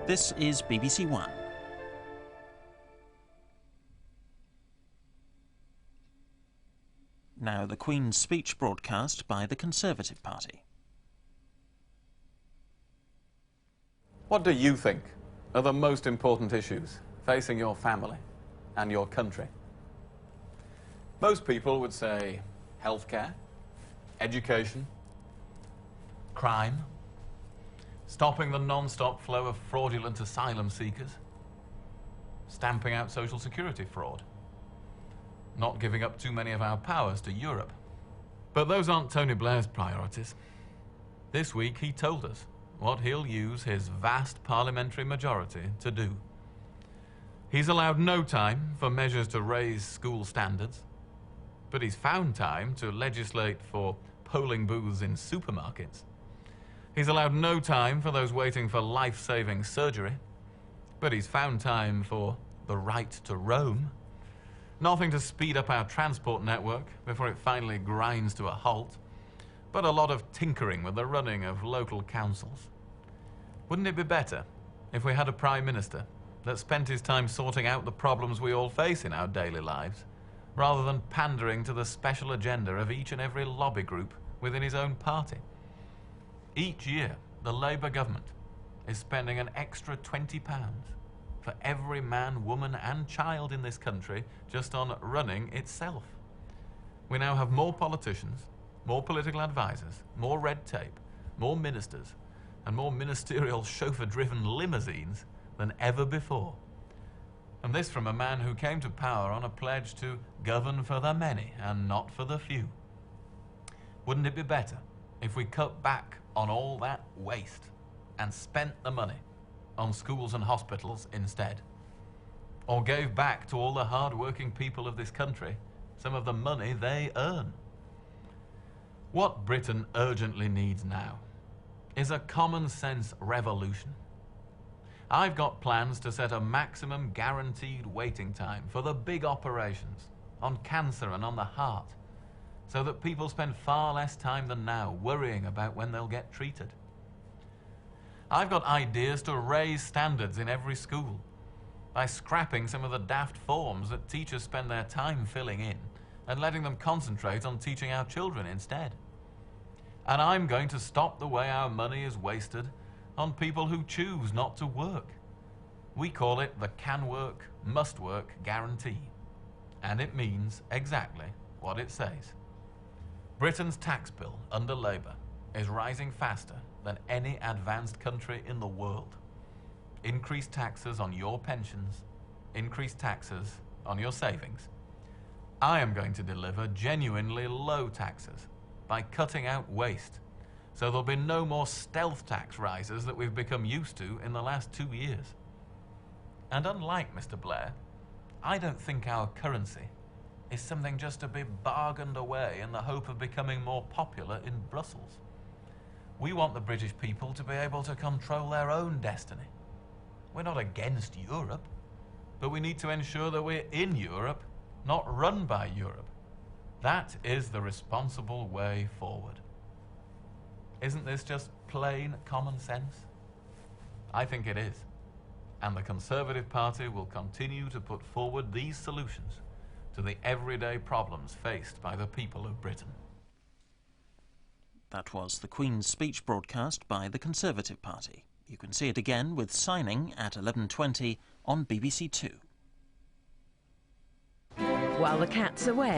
This is BBC One. Now the Queen's speech broadcast by the Conservative Party. What do you think are the most important issues facing your family and your country? Most people would say healthcare, education, crime, stopping the non-stop flow of fraudulent asylum seekers, stamping out social security fraud, not giving up too many of our powers to Europe. But those aren't Tony Blair's priorities. This week he told us what he'll use his vast parliamentary majority to do. He's allowed no time for measures to raise school standards, but he's found time to legislate for polling booths in supermarkets. He's allowed no time for those waiting for life-saving surgery, but he's found time for the right to roam. Nothing to speed up our transport network before it finally grinds to a halt, but a lot of tinkering with the running of local councils. Wouldn't it be better if we had a Prime Minister that spent his time sorting out the problems we all face in our daily lives, rather than pandering to the special agenda of each and every lobby group within his own party? Each year, the Labour government is spending an extra £20 for every man, woman and child in this country just on running itself. We now have more politicians, more political advisors, more red tape, more ministers, and more ministerial chauffeur-driven limousines than ever before. And this from a man who came to power on a pledge to govern for the many and not for the few. Wouldn't it be better if we cut back on all that waste and spent the money on schools and hospitals instead? Or gave back to all the hard-working people of this country some of the money they earn? What Britain urgently needs now is a common-sense revolution. I've got plans to set a maximum guaranteed waiting time for the big operations on cancer and on the heart, so that people spend far less time than now worrying about when they'll get treated. I've got ideas to raise standards in every school by scrapping some of the daft forms that teachers spend their time filling in and letting them concentrate on teaching our children instead. And I'm going to stop the way our money is wasted on people who choose not to work. We call it the Can Work, Must Work guarantee. And it means exactly what it says. Britain's tax bill under Labour is rising faster than any advanced country in the world. Increased taxes on your pensions, increased taxes on your savings. I am going to deliver genuinely low taxes by cutting out waste, so there'll be no more stealth tax rises that we've become used to in the last 2 years. And unlike Mr. Blair, I don't think our currency is something just to be bargained away in the hope of becoming more popular in Brussels. We want the British people to be able to control their own destiny. We're not against Europe, but we need to ensure that we're in Europe, not run by Europe. That is the responsible way forward. Isn't this just plain common sense? I think it is. And the Conservative Party will continue to put forward these solutions to the everyday problems faced by the people of Britain. That was the Queen's speech broadcast by the Conservative Party. You can see it again with signing at 11:20 on BBC Two. While the cat's away.